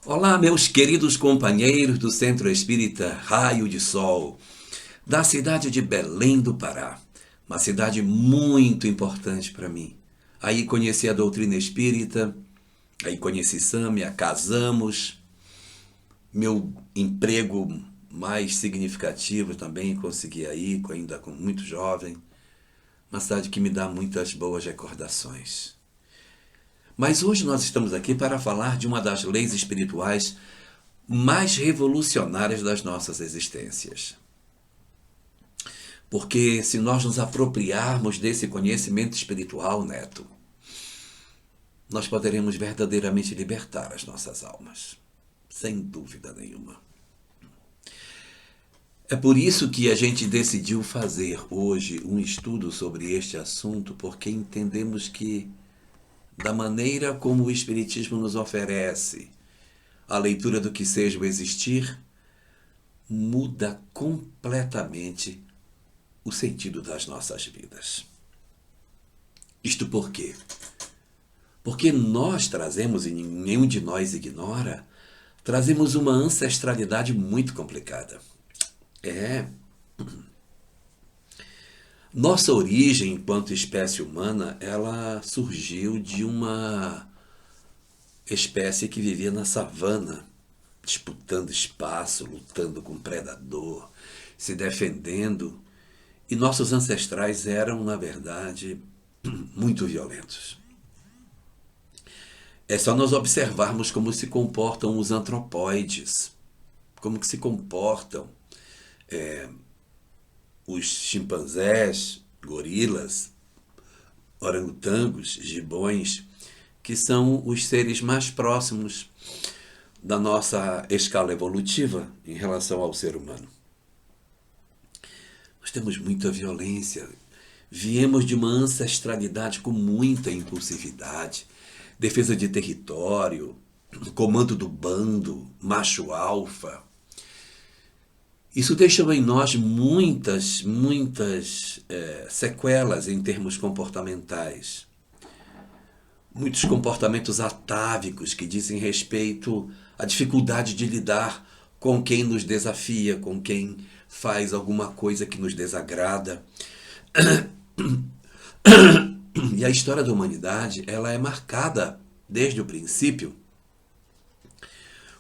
Olá, meus queridos companheiros do Centro Espírita Raio de Sol, da cidade de Belém do Pará, uma cidade muito importante para mim. Aí conheci a doutrina espírita, aí conheci Sâmia, casamos, meu emprego mais significativo também consegui aí, ainda muito jovem, uma cidade que me dá muitas boas recordações. Mas hoje nós estamos aqui para falar de uma das leis espirituais mais revolucionárias das nossas existências. Porque se nós nos apropriarmos desse conhecimento espiritual, Neto, nós poderemos verdadeiramente libertar as nossas almas. Sem dúvida nenhuma. É por isso que a gente decidiu fazer hoje um estudo sobre este assunto, porque entendemos que, da maneira como o Espiritismo nos oferece a leitura do que seja o existir, muda completamente o sentido das nossas vidas. Isto por quê? Porque nós trazemos, e nenhum de nós ignora, trazemos uma ancestralidade muito complicada. Nossa origem enquanto espécie humana, ela surgiu de uma espécie que vivia na savana, disputando espaço, lutando com o predador, se defendendo. E nossos ancestrais eram, na verdade, muito violentos. É só nós observarmos como se comportam os antropóides, como que se comportam os chimpanzés, gorilas, orangotangos, gibões, que são os seres mais próximos da nossa escala evolutiva em relação ao ser humano. Nós temos muita violência. Viemos de uma ancestralidade com muita impulsividade, defesa de território, comando do bando, macho alfa. Isso deixou em nós muitas sequelas em termos comportamentais. Muitos comportamentos atávicos que dizem respeito à dificuldade de lidar com quem nos desafia, com quem faz alguma coisa que nos desagrada. E a história da humanidade, ela é marcada, desde o princípio,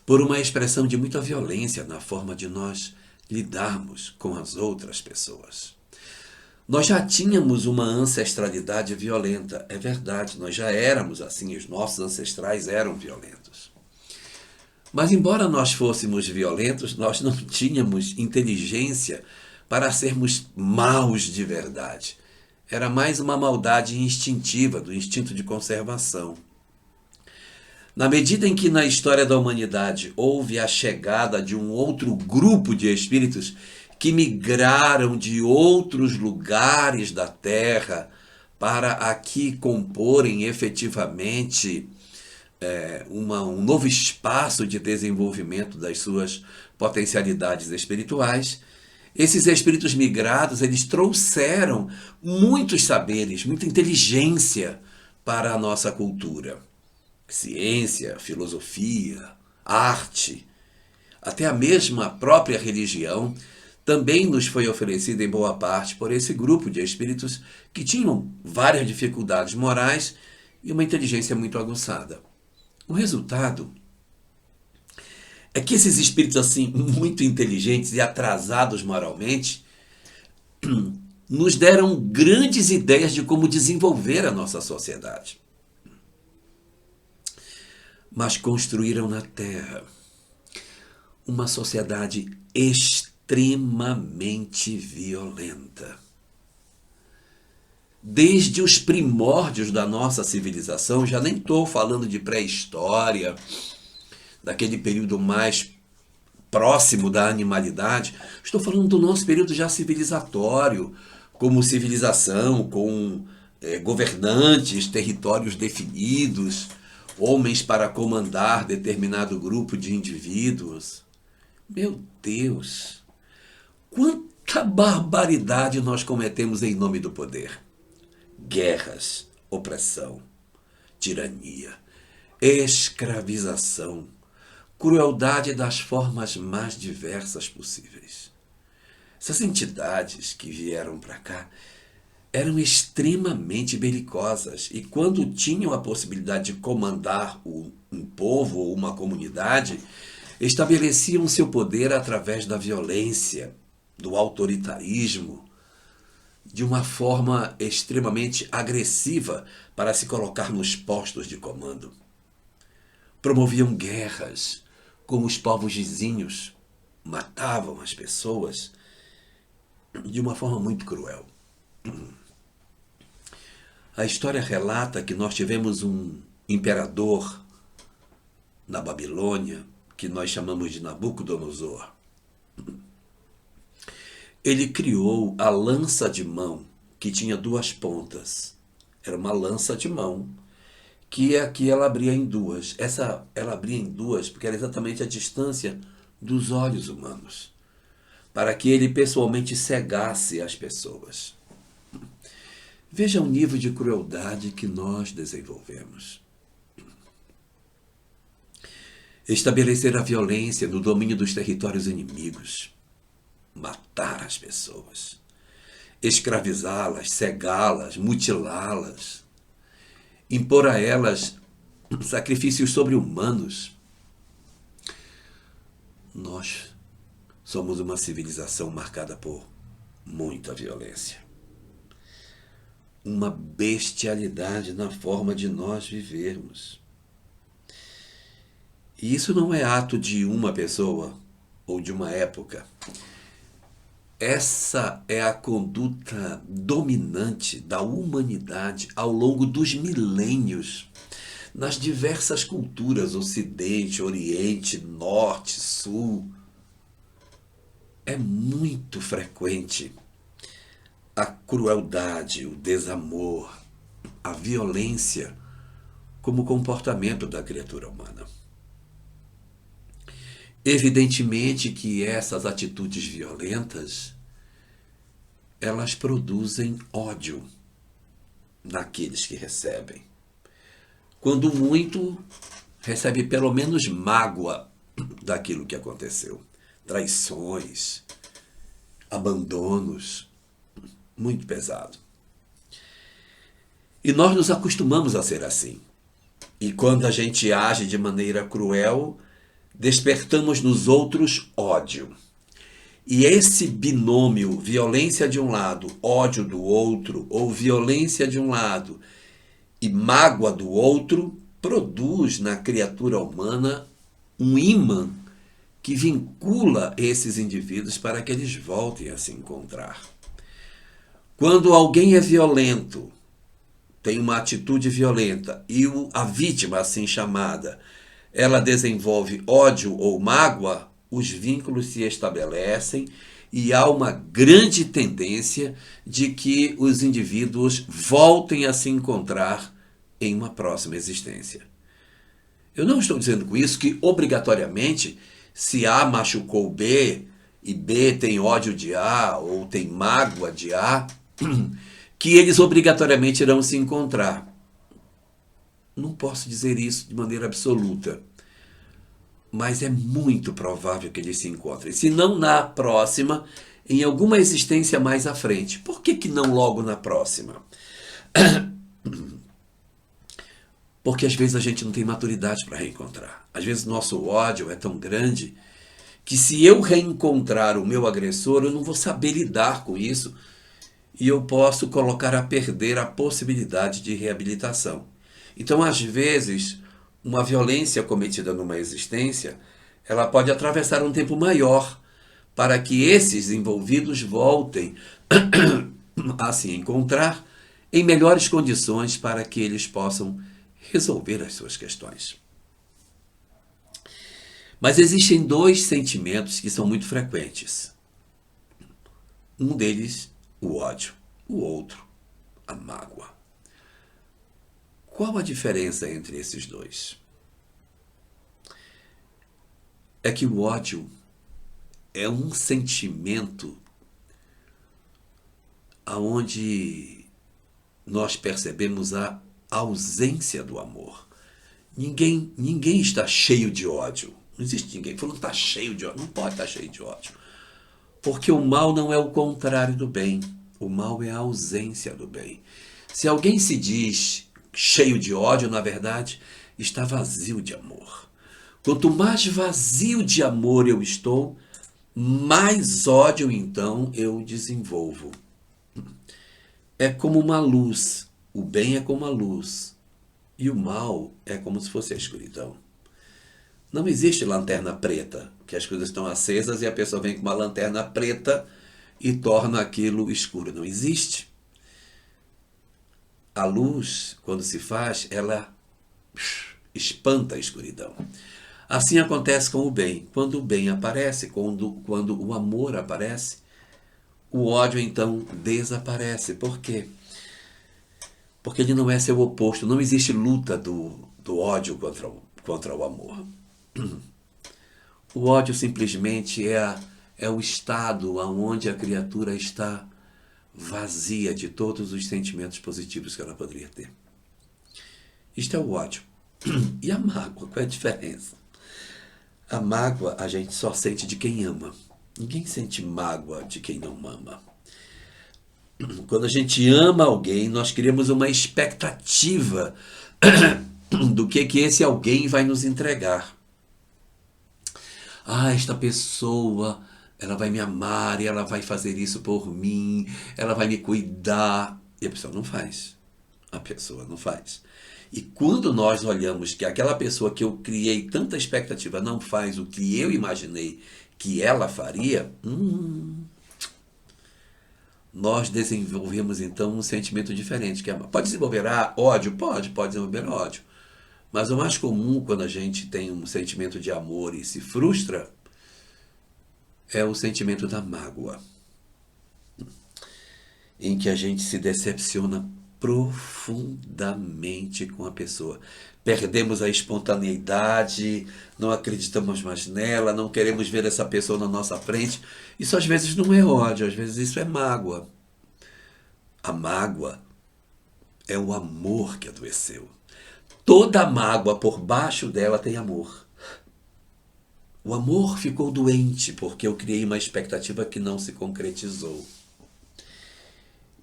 por uma expressão de muita violência na forma de nós lidarmos com as outras pessoas. Nós já tínhamos uma ancestralidade violenta, é verdade, nós já éramos assim, os nossos ancestrais eram violentos. Mas embora nós fôssemos violentos, nós não tínhamos inteligência para sermos maus de verdade. Era mais uma maldade instintiva, do instinto de conservação. Na medida em que na história da humanidade houve a chegada de um outro grupo de espíritos que migraram de outros lugares da Terra para aqui comporem efetivamente um novo espaço de desenvolvimento das suas potencialidades espirituais, esses espíritos migrados, eles trouxeram muitos saberes, muita inteligência para a nossa cultura. Ciência, filosofia, arte, até a mesma própria religião também nos foi oferecida em boa parte por esse grupo de espíritos que tinham várias dificuldades morais e uma inteligência muito aguçada. O resultado é que esses espíritos assim muito inteligentes e atrasados moralmente nos deram grandes ideias de como desenvolver a nossa sociedade. Mas construíram na Terra uma sociedade extremamente violenta. Desde os primórdios da nossa civilização, já nem estou falando de pré-história, daquele período mais próximo da animalidade, estou falando do nosso período já civilizatório, como civilização, com governantes, territórios definidos, homens para comandar determinado grupo de indivíduos. Meu Deus, quanta barbaridade nós cometemos em nome do poder. Guerras, opressão, tirania, escravização. crueldade das formas mais diversas possíveis. Essas entidades que vieram para cá eram extremamente belicosas e quando tinham a possibilidade de comandar um povo ou uma comunidade, estabeleciam seu poder através da violência, do autoritarismo, de uma forma extremamente agressiva para se colocar nos postos de comando. Promoviam guerras com os povos vizinhos, matavam as pessoas de uma forma muito cruel. A história relata que nós tivemos um imperador na Babilônia, que nós chamamos de Nabucodonosor. Ele criou a lança de mão, que tinha duas pontas. Era uma lança de mão, que aqui ela abria em duas. Ela abria em duas porque era exatamente a distância dos olhos humanos, para que ele pessoalmente cegasse as pessoas. Veja o nível de crueldade que nós desenvolvemos. Estabelecer a violência no domínio dos territórios inimigos. Matar as pessoas. Escravizá-las, cegá-las, mutilá-las. Impor a elas sacrifícios sobre-humanos. Nós somos uma civilização marcada por muita violência. Uma bestialidade na forma de nós vivermos. E isso não é ato de uma pessoa ou de uma época. Essa é a conduta dominante da humanidade ao longo dos milênios, nas diversas culturas, Ocidente, Oriente, Norte, Sul. É muito frequente a crueldade, o desamor, a violência como comportamento da criatura humana. Evidentemente que essas atitudes violentas, elas produzem ódio naqueles que recebem. Quando muito, recebe pelo menos mágoa daquilo que aconteceu. Traições, abandonos, muito pesado. E nós nos acostumamos a ser assim. E quando a gente age de maneira cruel, despertamos nos outros ódio. E esse binômio, violência de um lado, ódio do outro, ou violência de um lado e mágoa do outro, produz na criatura humana um ímã que vincula esses indivíduos para que eles voltem a se encontrar. Quando alguém é violento, tem uma atitude violenta, e a vítima, assim chamada, ela desenvolve ódio ou mágoa, os vínculos se estabelecem e há uma grande tendência de que os indivíduos voltem a se encontrar em uma próxima existência. Eu não estou dizendo com isso que, obrigatoriamente, se A machucou B e B tem ódio de A ou tem mágoa de A, que eles obrigatoriamente irão se encontrar. Não posso dizer isso de maneira absoluta, mas é muito provável que eles se encontrem. Se não na próxima, em alguma existência mais à frente. Por que não logo na próxima? Porque às vezes a gente não tem maturidade para reencontrar. Às vezes nosso ódio é tão grande que se eu reencontrar o meu agressor, eu não vou saber lidar com isso e eu posso colocar a perder a possibilidade de reabilitação. Então, às vezes, uma violência cometida numa existência, ela pode atravessar um tempo maior para que esses envolvidos voltem a se encontrar em melhores condições para que eles possam resolver as suas questões. Mas existem dois sentimentos que são muito frequentes. Um deles, o ódio. O outro, a mágoa. Qual a diferença entre esses dois? É que o ódio é um sentimento aonde nós percebemos a ausência do amor. Ninguém está cheio de ódio. Não existe ninguém. Fulano está cheio de ódio. Não pode estar cheio de ódio. Porque o mal não é o contrário do bem. O mal é a ausência do bem. Se alguém se diz cheio de ódio, na verdade, está vazio de amor. Quanto mais vazio de amor eu estou, mais ódio então eu desenvolvo. É como uma luz. O bem é como a luz. E o mal é como se fosse a escuridão. Não existe lanterna preta, que as coisas estão acesas e a pessoa vem com uma lanterna preta e torna aquilo escuro. Não existe. A luz, quando se faz, ela espanta a escuridão. Assim acontece com o bem. Quando o bem aparece, quando o amor aparece, o ódio então desaparece. Por quê? Porque ele não é seu oposto. Não existe luta do ódio contra o amor. O ódio simplesmente é o estado onde a criatura está vazia de todos os sentimentos positivos que ela poderia ter. Isto é o ódio. E a mágoa, qual é a diferença? A mágoa a gente só sente de quem ama. Ninguém sente mágoa de quem não ama. Quando a gente ama alguém, nós criamos uma expectativa do que esse alguém vai nos entregar. Ah, esta pessoa, ela vai me amar e ela vai fazer isso por mim, ela vai me cuidar. E a pessoa não faz. A pessoa não faz. E quando nós olhamos que aquela pessoa que eu criei tanta expectativa não faz o que eu imaginei que ela faria, nós desenvolvemos então um sentimento diferente. Que é, pode desenvolver ódio? Pode desenvolver ódio. Mas o mais comum quando a gente tem um sentimento de amor e se frustra é o sentimento da mágoa, em que a gente se decepciona profundamente com a pessoa. Perdemos a espontaneidade, não acreditamos mais nela, não queremos ver essa pessoa na nossa frente. Isso às vezes não é ódio, às vezes isso é mágoa. A mágoa é o amor que adoeceu. Toda mágoa por baixo dela tem amor. O amor ficou doente porque eu criei uma expectativa que não se concretizou.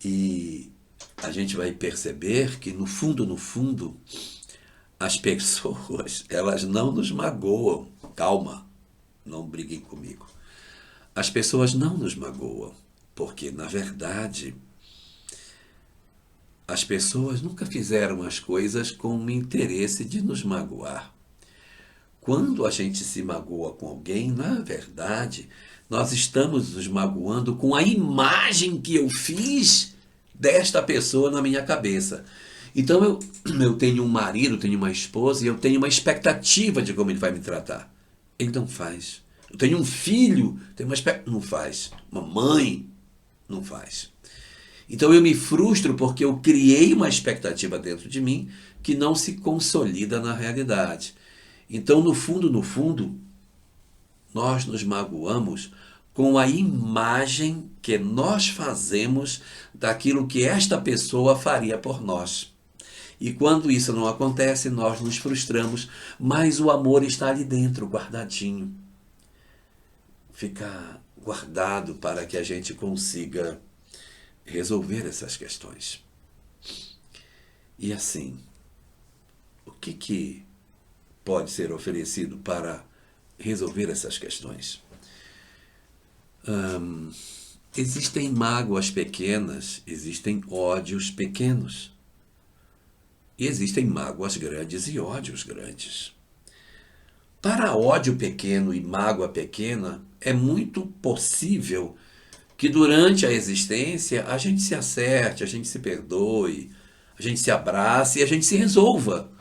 E a gente vai perceber que no fundo, as pessoas, elas não nos magoam. Calma, não briguem comigo. As pessoas não nos magoam, porque na verdade as pessoas nunca fizeram as coisas com o interesse de nos magoar. Quando a gente se magoa com alguém, na verdade, nós estamos nos magoando com a imagem que eu fiz desta pessoa na minha cabeça. Então eu tenho um marido, tenho uma esposa e eu tenho uma expectativa de como ele vai me tratar. Ele não faz. Eu tenho um filho, tenho uma expectativa, não faz. Uma mãe, não faz. Então eu me frustro porque eu criei uma expectativa dentro de mim que não se consolida na realidade. Então, no fundo, nós nos magoamos com a imagem que nós fazemos daquilo que esta pessoa faria por nós. E quando isso não acontece, nós nos frustramos, mas o amor está ali dentro, guardadinho. Fica guardado para que a gente consiga resolver essas questões. E assim, o que pode ser oferecido para resolver essas questões? Existem mágoas pequenas, existem ódios pequenos. E existem mágoas grandes e ódios grandes. Para ódio pequeno e mágoa pequena, é muito possível que durante a existência a gente se acerte, a gente se perdoe, a gente se abrace e a gente se resolva.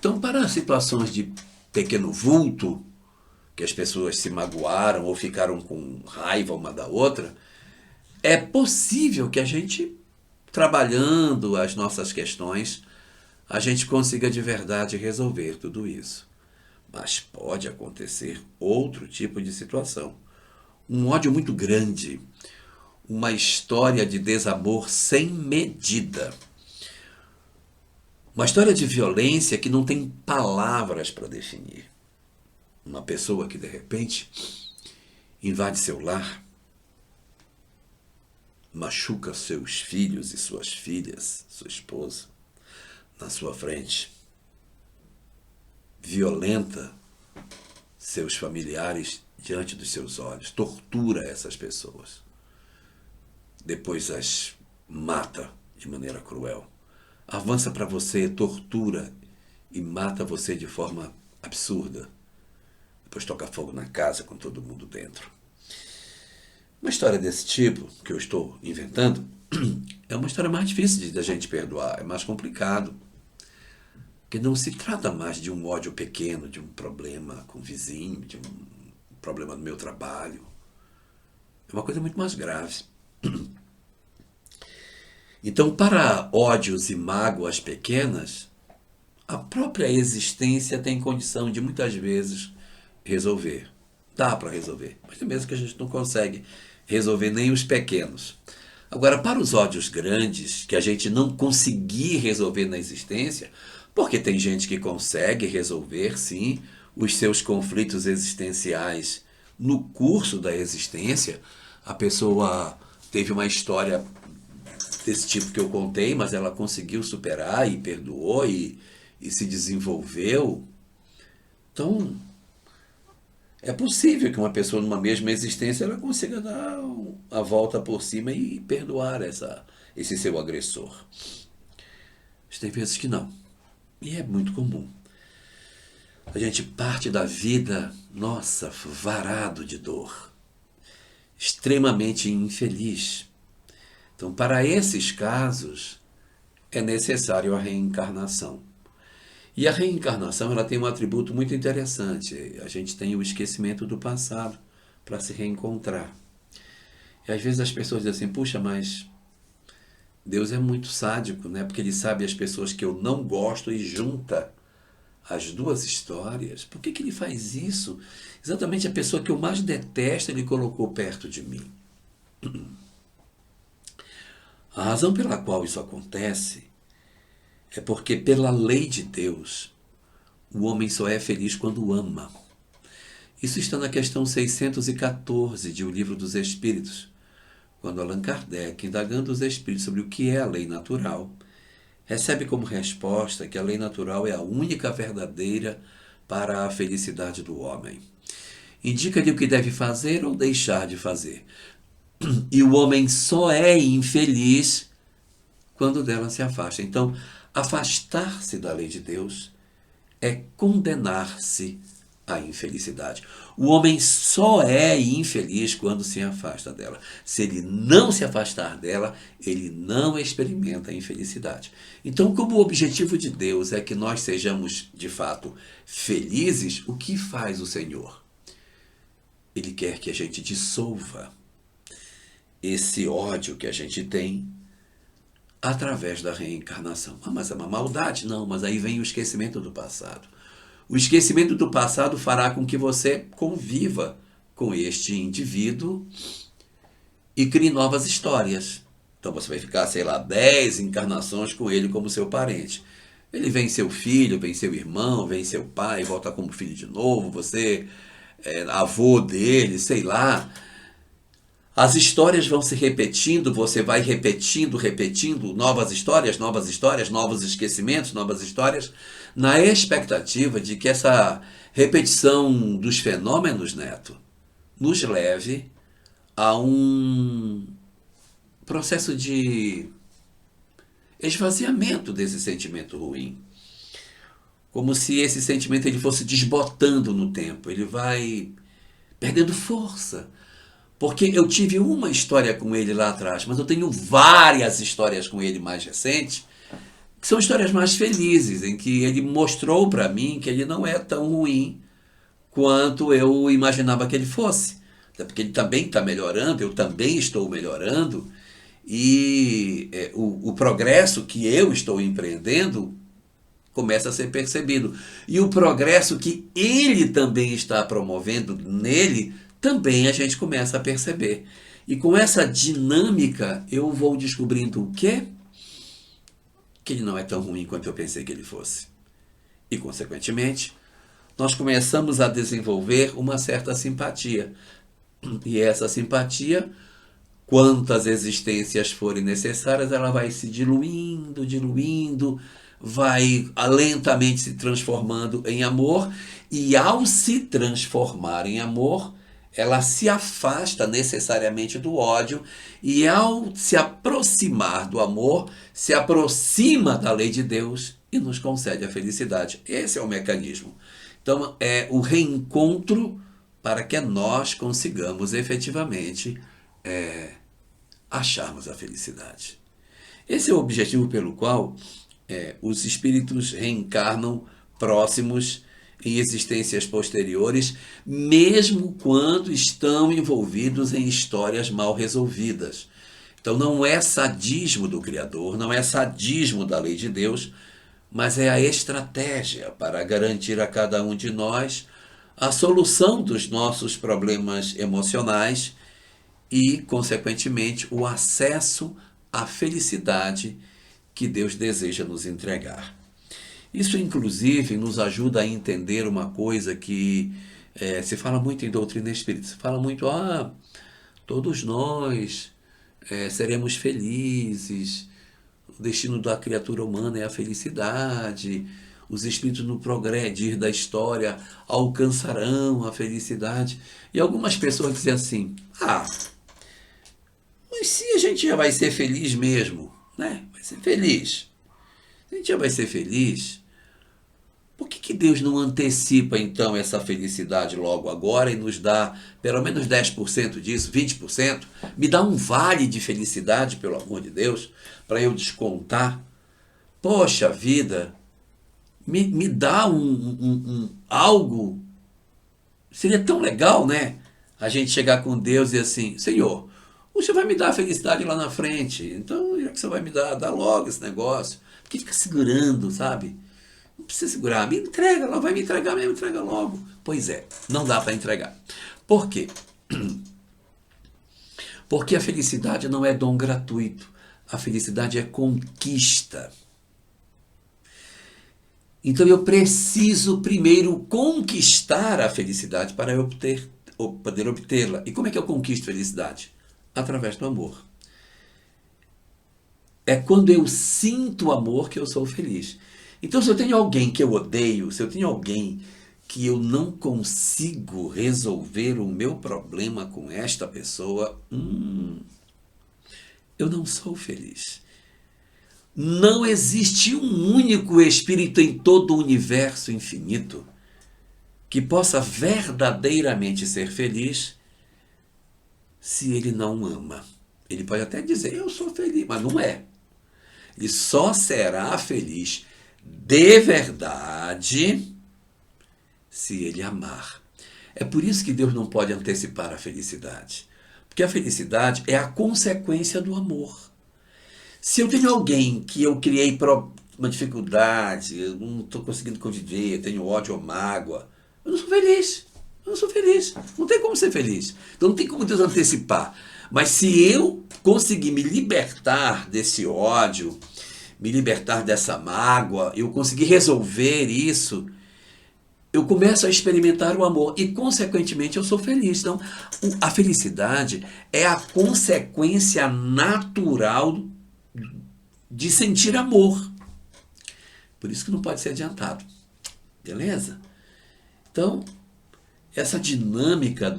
Então, para situações de pequeno vulto, que as pessoas se magoaram ou ficaram com raiva uma da outra, é possível que a gente, trabalhando as nossas questões, a gente consiga de verdade resolver tudo isso. Mas pode acontecer outro tipo de situação. Um ódio muito grande, uma história de desamor sem medida. Uma história de violência que não tem palavras para definir. uma pessoa que de repente invade seu lar, machuca seus filhos e suas filhas, sua esposa, na sua frente, violenta seus familiares diante dos seus olhos, tortura essas pessoas, depois as mata de maneira cruel, avança para você, tortura e mata você de forma absurda, depois toca fogo na casa com todo mundo dentro. Uma história desse tipo, que eu estou inventando, é uma história mais difícil da gente perdoar, é mais complicado. Porque não se trata mais de um ódio pequeno, de um problema com o vizinho, de um problema no meu trabalho. É uma coisa muito mais grave. Então, para ódios e mágoas pequenas, a própria existência tem condição de, muitas vezes, resolver. Dá para resolver, mas tem mesmo que a gente não consegue resolver nem os pequenos. Agora, para os ódios grandes, que a gente não conseguir resolver na existência, porque tem gente que consegue resolver, sim, os seus conflitos existenciais no curso da existência. A pessoa teve uma história desse tipo que eu contei, mas ela conseguiu superar e perdoou e se desenvolveu. Então, é possível que uma pessoa numa mesma existência ela consiga dar a volta por cima e perdoar esse seu agressor. Mas tem vezes que não. E é muito comum. A gente parte da vida, nossa, varado de dor, extremamente infeliz. Então, para esses casos, é necessário a reencarnação. E a reencarnação ela tem um atributo muito interessante. A gente tem o esquecimento do passado para se reencontrar. E às vezes as pessoas dizem assim, puxa, mas Deus é muito sádico, né? Porque ele sabe as pessoas que eu não gosto e junta as duas histórias. Por que ele faz isso? Exatamente a pessoa que eu mais detesto ele colocou perto de mim. A razão pela qual isso acontece é porque, pela lei de Deus, o homem só é feliz quando ama. Isso está na questão 614 de O Livro dos Espíritos, quando Allan Kardec, indagando os espíritos sobre o que é a lei natural, recebe como resposta que a lei natural é a única verdadeira para a felicidade do homem. Indica-lhe o que deve fazer ou deixar de fazer. E o homem só é infeliz quando dela se afasta. Então, afastar-se da lei de Deus é condenar-se à infelicidade. O homem só é infeliz quando se afasta dela. Se ele não se afastar dela, ele não experimenta a infelicidade. Então, como o objetivo de Deus é que nós sejamos, de fato, felizes, o que faz o Senhor? Ele quer que a gente dissolva esse ódio que a gente tem através da reencarnação. Ah, mas é uma maldade? Não, mas aí vem o esquecimento do passado. O esquecimento do passado fará com que você conviva com este indivíduo e crie novas histórias. Então você vai ficar, 10 encarnações com ele como seu parente. Ele vem seu filho, vem seu irmão, vem seu pai, volta como filho de novo, você é avô dele, sei lá. As histórias vão se repetindo, você vai repetindo, novos esquecimentos, novas histórias, na expectativa de que essa repetição dos fenômenos, Neto, nos leve a um processo de esvaziamento desse sentimento ruim. Como se esse sentimento ele fosse desbotando no tempo, ele vai perdendo força. Porque eu tive uma história com ele lá atrás, mas eu tenho várias histórias com ele mais recentes, que são histórias mais felizes, em que ele mostrou para mim que ele não é tão ruim quanto eu imaginava que ele fosse. Até porque ele também está melhorando, eu também estou melhorando, e o progresso que eu estou empreendendo começa a ser percebido. E o progresso que ele também está promovendo nele, também a gente começa a perceber. E com essa dinâmica, eu vou descobrindo o quê? Que ele não é tão ruim quanto eu pensei que ele fosse. E, consequentemente, nós começamos a desenvolver uma certa simpatia. E essa simpatia, quantas existências forem necessárias, ela vai se diluindo, diluindo, vai lentamente se transformando em amor, e ao se transformar em amor, ela se afasta necessariamente do ódio, e ao se aproximar do amor, se aproxima da lei de Deus e nos concede a felicidade. Esse é o mecanismo. Então, é o reencontro para que nós consigamos efetivamente acharmos a felicidade. Esse é o objetivo pelo qual os espíritos reencarnam próximos em existências posteriores, mesmo quando estão envolvidos em histórias mal resolvidas. Então não é sadismo do Criador, não é sadismo da lei de Deus, mas é a estratégia para garantir a cada um de nós a solução dos nossos problemas emocionais e, consequentemente, o acesso à felicidade que Deus deseja nos entregar. Isso, inclusive, nos ajuda a entender uma coisa que se fala muito em doutrina espírita. Se fala muito, todos nós seremos felizes, o destino da criatura humana é a felicidade, os espíritos no progredir da história alcançarão a felicidade. E algumas pessoas dizem assim, mas se a gente já vai ser feliz mesmo, né? Vai ser feliz. Se a gente já vai ser feliz, por que Deus não antecipa então essa felicidade logo agora e nos dá pelo menos 10% disso, 20%? Me dá um vale de felicidade, pelo amor de Deus, para eu descontar. Poxa vida, me dá algo. Seria tão legal, né? A gente chegar com Deus e assim, Senhor, o Senhor vai me dar a felicidade lá na frente. Então, já que você vai me dar, dá logo esse negócio. Porque fica segurando, sabe? Não precisa segurar. Me entrega, ela vai me entregar mesmo, entrega logo. Pois é, não dá para entregar. Por quê? Porque a felicidade não é dom gratuito. A felicidade é conquista. Então eu preciso primeiro conquistar a felicidade para eu poder obtê-la. E como é que eu conquisto felicidade? Através do amor. É quando eu sinto amor que eu sou feliz. Então, se eu tenho alguém que eu odeio, se eu tenho alguém que eu não consigo resolver o meu problema com esta pessoa, eu não sou feliz. Não existe um único espírito em todo o universo infinito que possa verdadeiramente ser feliz se ele não ama. Ele pode até dizer, eu sou feliz, mas não é. Ele só será feliz de verdade se ele amar. É por isso que Deus não pode antecipar a felicidade. Porque a felicidade é a consequência do amor. Se eu tenho alguém que eu criei uma dificuldade, eu não estou conseguindo conviver, tenho ódio ou mágoa, eu não sou feliz. Eu não sou feliz. Não tem como ser feliz. Então não tem como Deus antecipar. Mas se eu conseguir me libertar desse ódio, me libertar dessa mágoa, eu conseguir resolver isso, eu começo a experimentar o amor e, consequentemente, eu sou feliz. Então, a felicidade é a consequência natural de sentir amor. Por isso que não pode ser adiantado. Beleza? Então, essa dinâmica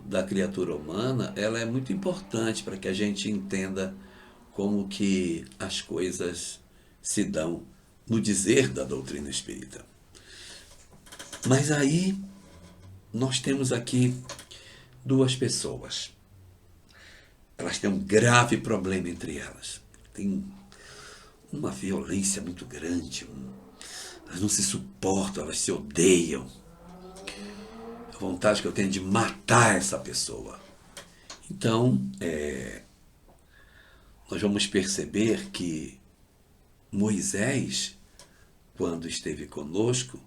da criatura humana, ela é muito importante para que a gente entenda como que as coisas se dão no dizer da doutrina espírita. Mas aí, nós temos aqui duas pessoas. Elas têm um grave problema entre elas. Tem uma violência muito grande. Elas não se suportam, elas se odeiam. A vontade que eu tenho de matar essa pessoa. Então, nós vamos perceber que Moisés, quando esteve conosco,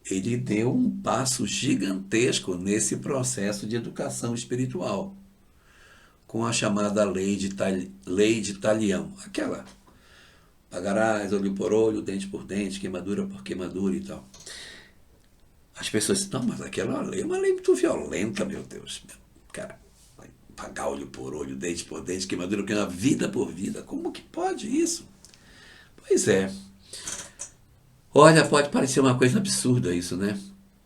ele deu um passo gigantesco nesse processo de educação espiritual, com a chamada lei de Talião. Aquela, pagarás olho por olho, dente por dente, queimadura por queimadura e tal. As pessoas dizem, não, mas aquela lei é uma lei muito violenta, meu Deus. Cara, vai pagar olho por olho, dente por dente, queimadura por queimadura, vida por vida. Como que pode isso? Pois é. Olha, pode parecer uma coisa absurda isso, né?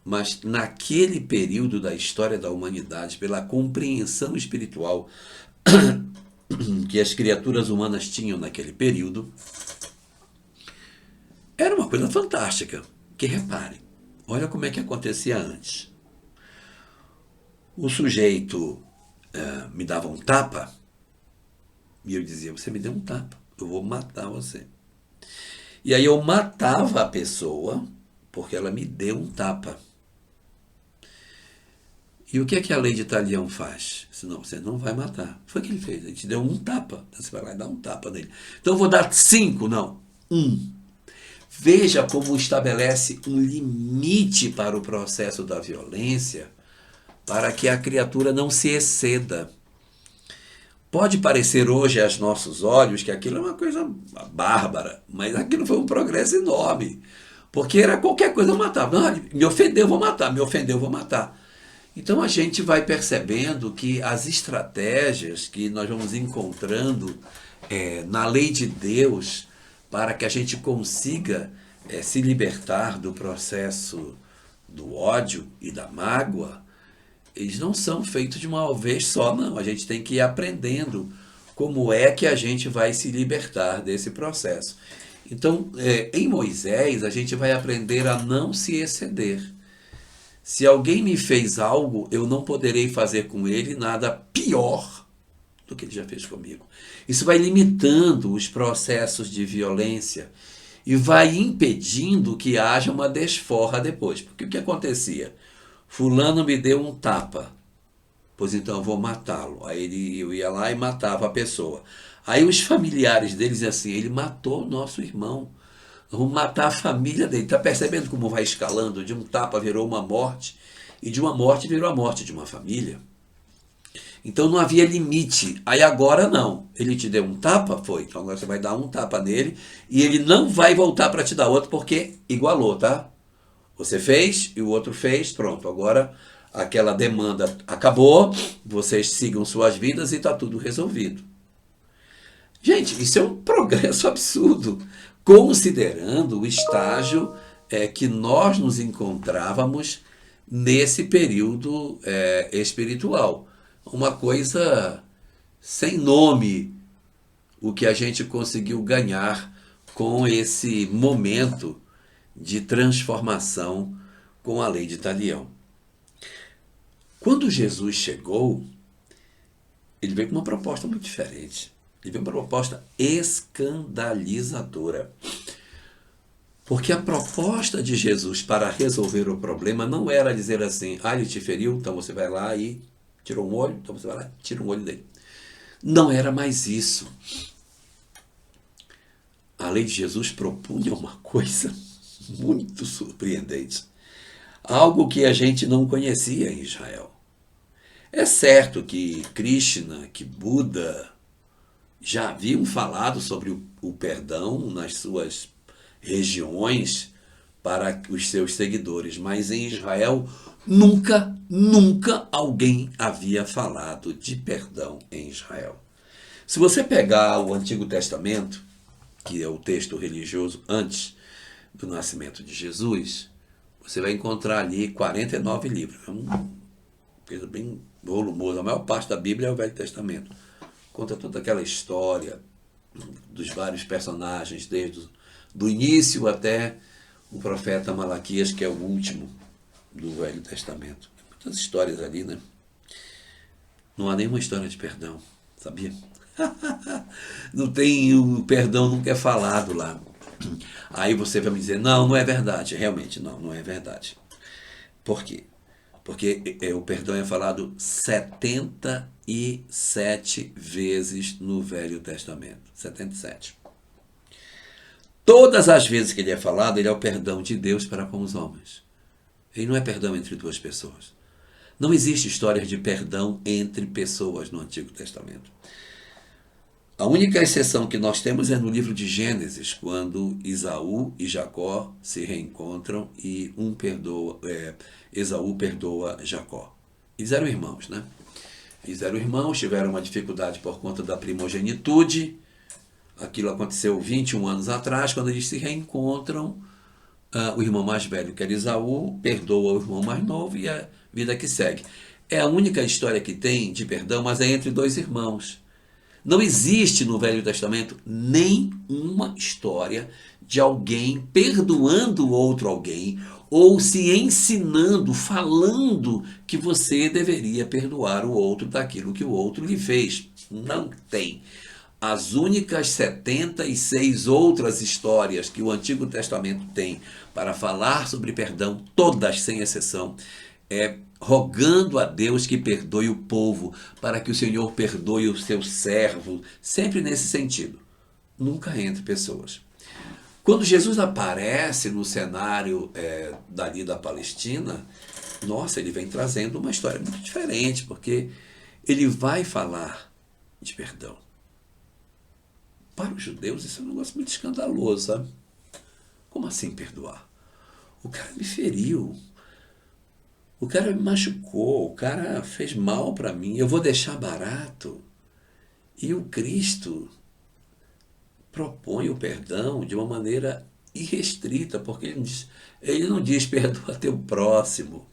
Mas naquele período da história da humanidade, pela compreensão espiritual que as criaturas humanas tinham naquele período, era uma coisa fantástica. Que repare, olha como é que acontecia antes. O sujeito me dava um tapa e eu dizia, você me deu um tapa, eu vou matar você. E aí eu matava a pessoa porque ela me deu um tapa. E o que é que a lei de Talião faz? Senão você não vai matar. Foi o que ele fez, ele te deu um tapa. Então você vai lá e dá um tapa nele. Então eu vou dar 5, não, 1. Veja como estabelece um limite para o processo da violência, para que a criatura não se exceda. Pode parecer hoje aos nossos olhos que aquilo é uma coisa bárbara, mas aquilo foi um progresso enorme. Porque era qualquer coisa eu matava. Não, me ofendeu, eu vou matar. Me ofendeu, eu vou matar. Então a gente vai percebendo que as estratégias que nós vamos encontrando na lei de Deus para que a gente consiga se libertar do processo do ódio e da mágoa, eles não são feitos de uma vez só, não. A gente tem que ir aprendendo como é que a gente vai se libertar desse processo. Então, em Moisés, a gente vai aprender a não se exceder. Se alguém me fez algo, eu não poderei fazer com ele nada pior do que ele já fez comigo. Isso vai limitando os processos de violência e vai impedindo que haja uma desforra depois. Porque o que acontecia? Fulano me deu um tapa, pois então eu vou matá-lo. Aí eu ia lá e matava a pessoa. Aí os familiares deles diziam assim, ele matou o nosso irmão. Vamos matar a família dele. Está percebendo como vai escalando? De um tapa virou uma morte, e de uma morte virou a morte de uma família. Então não havia limite. Aí agora não. Ele te deu um tapa? Foi. Então agora você vai dar um tapa nele, e ele não vai voltar para te dar outro, porque igualou, tá? Você fez e o outro fez, pronto. Agora aquela demanda acabou, vocês sigam suas vidas e está tudo resolvido. Gente, isso é um progresso absurdo, considerando o estágio que nós nos encontrávamos nesse período espiritual. Uma coisa sem nome, o que a gente conseguiu ganhar com esse momento de transformação com a lei de Talião. Quando Jesus chegou, ele veio com uma proposta muito diferente. Ele veio com uma proposta escandalizadora. Porque a proposta de Jesus para resolver o problema não era dizer assim, ele te feriu, então você vai lá e tirou um olho, então você vai lá e tira um olho dele. Não era mais isso. A lei de Jesus propunha uma coisa muito surpreendente. Algo que a gente não conhecia em Israel. É certo que Krishna, que Buda, já haviam falado sobre o perdão nas suas regiões para os seus seguidores, mas em Israel nunca alguém havia falado de perdão em Israel. Se você pegar o Antigo Testamento, que é o texto religioso antes do nascimento de Jesus, você vai encontrar ali 49 livros. É uma coisa bem volumosa. A maior parte da Bíblia é o Velho Testamento. Conta toda aquela história dos vários personagens, desde do início até o profeta Malaquias, que é o último do Velho Testamento. Muitas histórias ali, né? Não há nenhuma história de perdão, sabia? Não tem, o perdão nunca é falado lá. Aí você vai me dizer, não é verdade. Realmente, não é verdade. Por quê? Porque o perdão é falado 77 vezes no Velho Testamento. 77. Todas as vezes que ele é falado, ele é o perdão de Deus para com os homens. Ele não é perdão entre duas pessoas. Não existe história de perdão entre pessoas no Antigo Testamento. A única exceção que nós temos é no livro de Gênesis, quando Esaú e Jacó se reencontram e Esaú perdoa Jacó. Eles eram irmãos, né? Eles eram irmãos, tiveram uma dificuldade por conta da primogenitude. Aquilo aconteceu 21 anos atrás, quando eles se reencontram. O irmão mais velho, que era Esaú, perdoa o irmão mais novo e a vida que segue. É a única história que tem de perdão, mas é entre dois irmãos. Não existe no Velho Testamento nenhuma história de alguém perdoando outro alguém ou se ensinando, falando que você deveria perdoar o outro daquilo que o outro lhe fez. Não tem. As únicas 76 outras histórias que o Antigo Testamento tem para falar sobre perdão, todas sem exceção, rogando a Deus que perdoe o povo, para que o Senhor perdoe o seu servo, sempre nesse sentido, nunca entre pessoas. Quando Jesus aparece no cenário dali da Palestina, nossa, ele vem trazendo uma história muito diferente, porque ele vai falar de perdão. Para os judeus isso é um negócio muito escandaloso, sabe? Como assim perdoar? O cara me feriu, o cara me machucou, o cara fez mal para mim, eu vou deixar barato. E o Cristo propõe o perdão de uma maneira irrestrita, porque ele não diz perdoa teu próximo,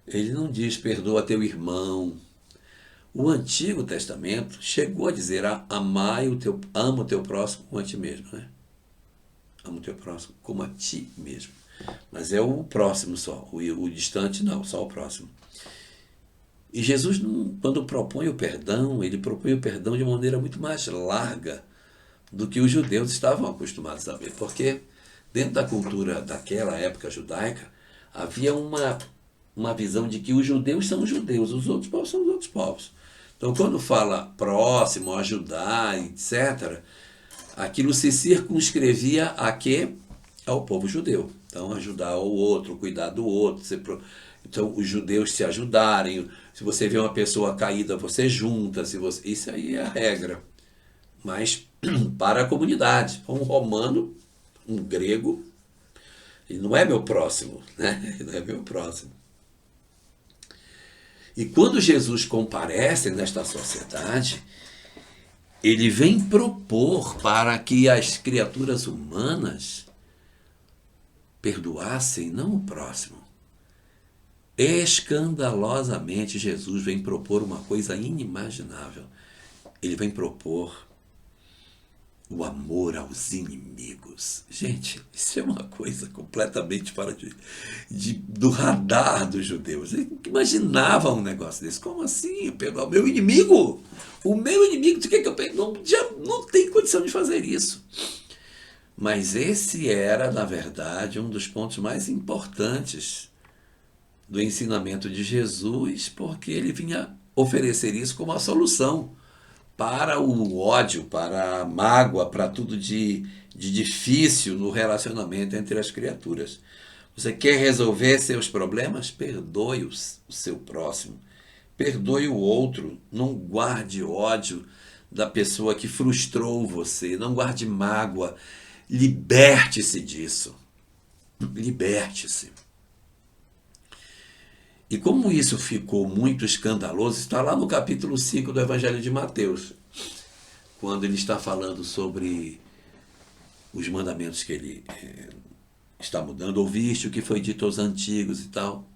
ele não diz perdoa teu irmão. O Antigo Testamento chegou a dizer ama o teu próximo como a ti mesmo, né? Ama o teu próximo como a ti mesmo. Mas é o próximo só, o distante não, só o próximo. E Jesus, quando propõe o perdão, ele propõe o perdão de uma maneira muito mais larga do que os judeus estavam acostumados a ver. Porque dentro da cultura daquela época judaica, havia uma visão de que os judeus são os judeus, os outros povos são os outros povos. Então, quando fala próximo, ajudar, etc., aquilo se circunscrevia a quê? Ao povo judeu. Então, ajudar o outro, cuidar do outro. Então, os judeus se ajudarem. Se você vê uma pessoa caída, você junta. Isso aí é a regra. Mas para a comunidade. Um romano, um grego, ele não é meu próximo, né? Ele não é meu próximo. E quando Jesus comparece nesta sociedade, ele vem propor para que as criaturas humanas perdoassem não o próximo. Escandalosamente, Jesus vem propor uma coisa inimaginável. Ele vem propor o amor aos inimigos. Gente, isso é uma coisa completamente fora do radar dos judeus. Eles imaginavam um negócio desse. Como assim? Perdoar o meu inimigo? O meu inimigo, tu quer que eu pegue? Não tem condição de fazer isso. Mas esse era, na verdade, um dos pontos mais importantes do ensinamento de Jesus, porque ele vinha oferecer isso como a solução para o ódio, para a mágoa, para tudo de difícil no relacionamento entre as criaturas. Você quer resolver seus problemas? Perdoe o seu próximo. Perdoe o outro. Não guarde ódio da pessoa que frustrou você. Não guarde mágoa. Liberte-se disso. Liberte-se. E como isso ficou muito escandaloso, está lá no capítulo 5 do Evangelho de Mateus, quando ele está falando sobre os mandamentos que ele está mudando. Ouviste o que foi dito aos antigos e tal.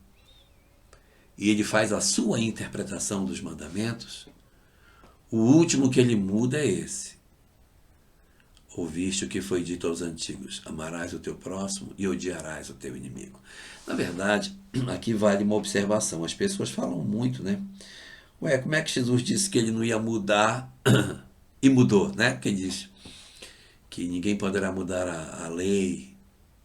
E ele faz a sua interpretação dos mandamentos. O último que ele muda é esse. Ouviste o que foi dito aos antigos: amarás o teu próximo e odiarás o teu inimigo. Na verdade, aqui vale uma observação. As pessoas falam muito, né? Como é que Jesus disse que ele não ia mudar e mudou, né? Porque ele diz que ninguém poderá mudar a lei,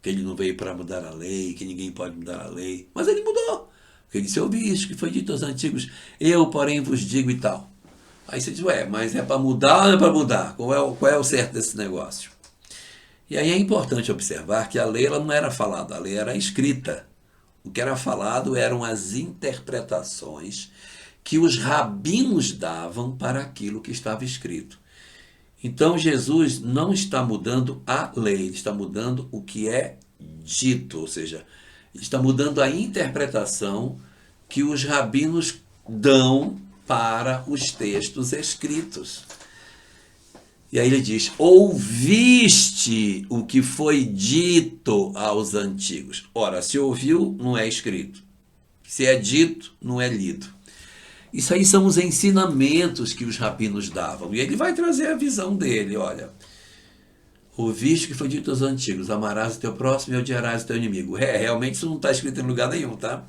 que ele não veio para mudar a lei, que ninguém pode mudar a lei. Mas ele mudou. Porque ele disse: ouviste o que foi dito aos antigos, eu, porém, vos digo e tal. Aí você diz: mas é para mudar ou não é para mudar? Qual é o certo desse negócio? E aí é importante observar que a lei ela não era falada, a lei era escrita. O que era falado eram as interpretações que os rabinos davam para aquilo que estava escrito. Então Jesus não está mudando a lei, ele está mudando o que é dito, ou seja, ele está mudando a interpretação que os rabinos dão para os textos escritos. E aí ele diz: ouviste o que foi dito aos antigos. Ora, se ouviu, não é escrito. Se é dito, não é lido. Isso aí são os ensinamentos que os rabinos davam. E ele vai trazer a visão dele, olha. Ouviste o que foi dito aos antigos: amarás o teu próximo e odiarás o teu inimigo. Realmente isso não está escrito em lugar nenhum, tá?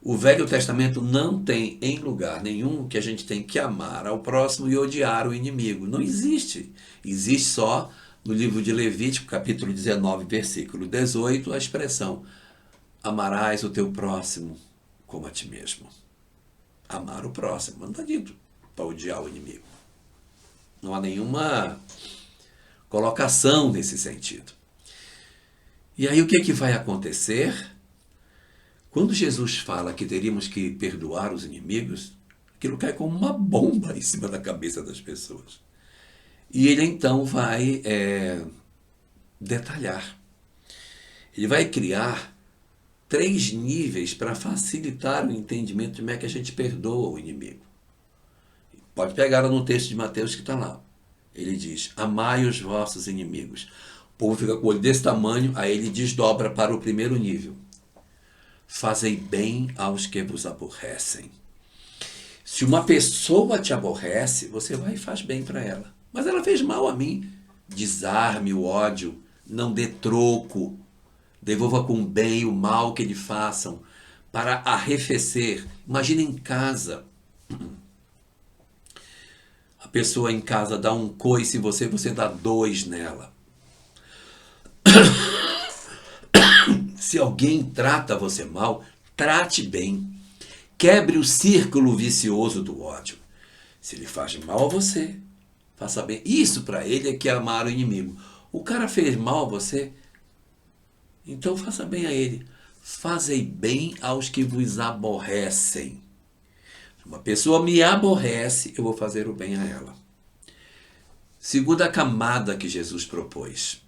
O Velho Testamento não tem em lugar nenhum que a gente tem que amar ao próximo e odiar o inimigo. Não existe. Existe só no livro de Levítico, capítulo 19, versículo 18, a expressão: amarás o teu próximo como a ti mesmo. Amar o próximo, não está dito para odiar o inimigo. Não há nenhuma colocação nesse sentido. E aí o que vai acontecer? Quando Jesus fala que teríamos que perdoar os inimigos, aquilo cai como uma bomba em cima da cabeça das pessoas. E ele então vai detalhar. Ele vai criar 3 níveis para facilitar o entendimento de como é que a gente perdoa o inimigo. Pode pegar no texto de Mateus que está lá. Ele diz: amai os vossos inimigos. O povo fica com o olho desse tamanho, aí ele desdobra para o primeiro nível: fazei bem aos que vos aborrecem. Se uma pessoa te aborrece, você vai e faz bem para ela. Mas ela fez mal a mim. Desarme o ódio, não dê troco. Devolva com bem o mal que lhe façam, para arrefecer. Imagina em casa. A pessoa em casa dá um coice em você, você dá 2 nela. Se alguém trata você mal, trate bem. Quebre o círculo vicioso do ódio. Se ele faz mal a você, faça bem. Isso para ele é que é amar o inimigo. O cara fez mal a você, então faça bem a ele. Fazei bem aos que vos aborrecem. Se uma pessoa me aborrece, eu vou fazer o bem a ela. Segunda camada que Jesus propôs: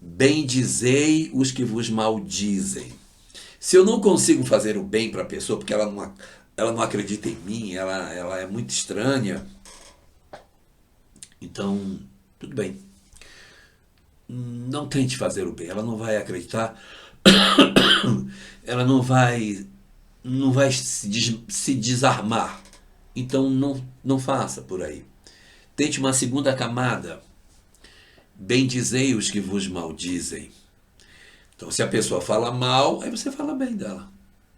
bendizei os que vos maldizem. Se eu não consigo fazer o bem para a pessoa porque ela não acredita em mim, ela é muito estranha, então tudo bem. Não tente fazer o bem, ela não vai acreditar, ela não vai se desarmar. Então não faça por aí. Tente uma segunda camada: bendizei os que vos maldizem. Então, se a pessoa fala mal, aí você fala bem dela.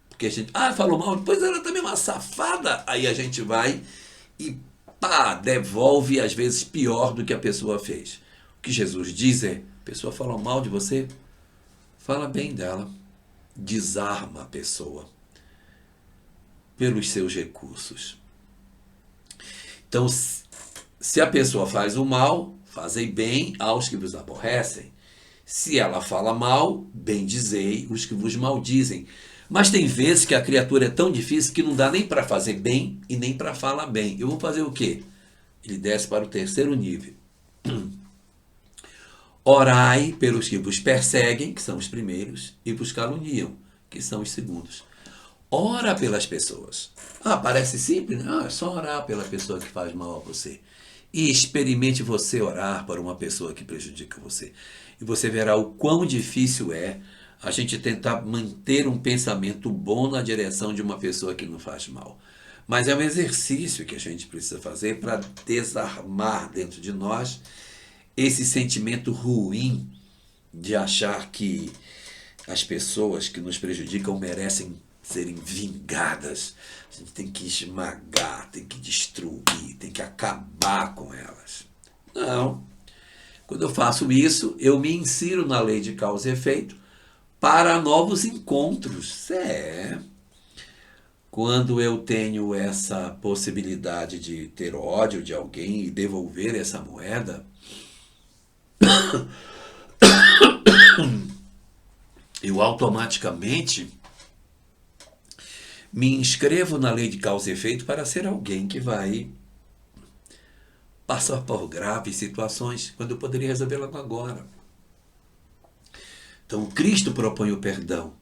Porque a gente, falou mal, depois ela também é uma safada. Aí a gente vai e devolve, às vezes, pior do que a pessoa fez. O que Jesus diz é: a pessoa fala mal de você, fala bem dela. Desarma a pessoa pelos seus recursos. Então, se a pessoa faz o mal, fazei bem aos que vos aborrecem. Se ela fala mal, bendizei os que vos maldizem. Mas tem vezes que a criatura é tão difícil que não dá nem para fazer bem e nem para falar bem. Eu vou fazer o quê? Ele desce para o 3º nível. Orai pelos que vos perseguem, que são os primeiros, e vos caluniam, que são os segundos. Ora pelas pessoas. Parece simples, né? É só orar pela pessoa que faz mal a você. E experimente você orar para uma pessoa que prejudica você. E você verá o quão difícil é a gente tentar manter um pensamento bom na direção de uma pessoa que não faz mal. Mas é um exercício que a gente precisa fazer para desarmar dentro de nós esse sentimento ruim de achar que as pessoas que nos prejudicam merecem serem vingadas. A gente tem que esmagar, tem que destruir, tem que acabar com elas. Não. Quando eu faço isso, eu me insiro na lei de causa e efeito para novos encontros. Quando eu tenho essa possibilidade de ter ódio de alguém e devolver essa moeda, eu automaticamente me inscrevo na lei de causa e efeito para ser alguém que vai passar por graves situações quando eu poderia resolvê-la agora. Então, Cristo propõe o perdão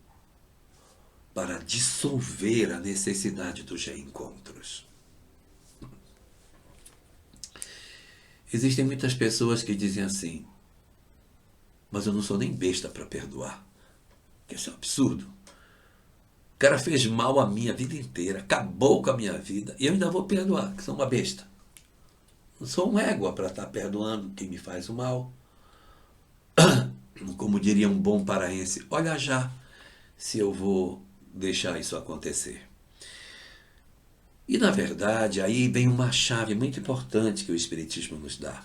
para dissolver a necessidade dos reencontros. Existem muitas pessoas que dizem assim, mas eu não sou nem besta para perdoar. Isso é um absurdo. O cara fez mal a minha vida inteira, acabou com a minha vida, e eu ainda vou perdoar, que sou uma besta. Não sou um égua para estar perdoando quem me faz o mal. Como diria um bom paraense, olha já se eu vou deixar isso acontecer. E, na verdade, aí vem uma chave muito importante que o Espiritismo nos dá.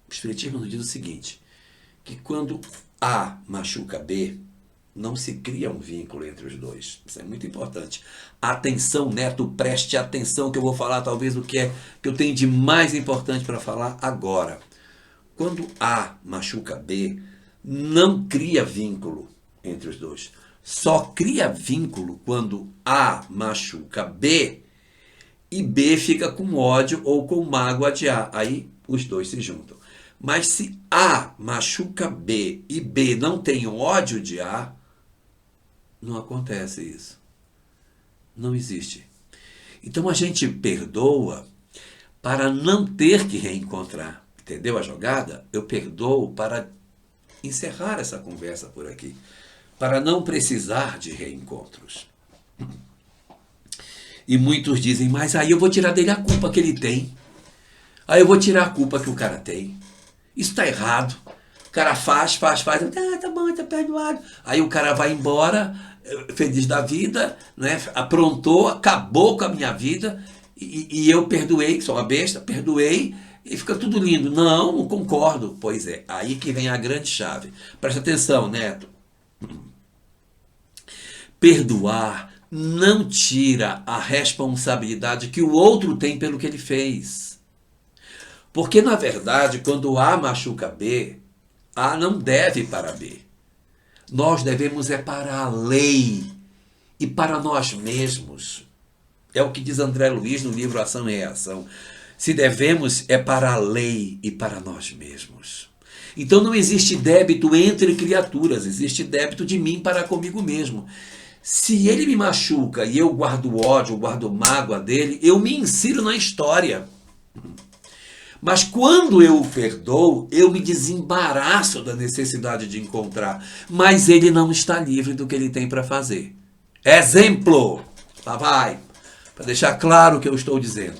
O Espiritismo nos diz o seguinte, que quando A machuca B, não se cria um vínculo entre os dois. Isso é muito importante. Atenção, Neto, preste atenção que eu vou falar talvez o que eu tenho de mais importante para falar agora. Quando A machuca B, não cria vínculo entre os dois. Só cria vínculo quando A machuca B e B fica com ódio ou com mágoa de A. Aí os dois se juntam. Mas se A machuca B e B não tem ódio de A, não acontece isso. Não existe. Então a gente perdoa para não ter que reencontrar. Entendeu a jogada? Eu perdoo para encerrar essa conversa por aqui. Para não precisar de reencontros. E muitos dizem, mas aí eu vou tirar dele a culpa que ele tem. Aí eu vou tirar a culpa que o cara tem. Isso está errado. O cara faz. Tá bom, tá perdoado. Aí o cara vai embora, feliz da vida, né? Aprontou, acabou com a minha vida. E eu perdoei, que sou uma besta, perdoei e fica tudo lindo. Não concordo. Pois é, aí que vem a grande chave. Presta atenção, Neto. Perdoar não tira a responsabilidade que o outro tem pelo que ele fez. Porque, na verdade, quando A machuca B, A não deve para B. Nós devemos é para a lei e para nós mesmos. É o que diz André Luiz no livro Ação e Reação. Se devemos é para a lei e para nós mesmos. Então não existe débito entre criaturas, existe débito de mim para comigo mesmo. Se ele me machuca e eu guardo ódio, guardo mágoa dele, eu me insiro na história. Mas quando eu o perdoo, eu me desembaraço da necessidade de encontrar. Mas ele não está livre do que ele tem para fazer. Exemplo! Lá vai! Para deixar claro o que eu estou dizendo.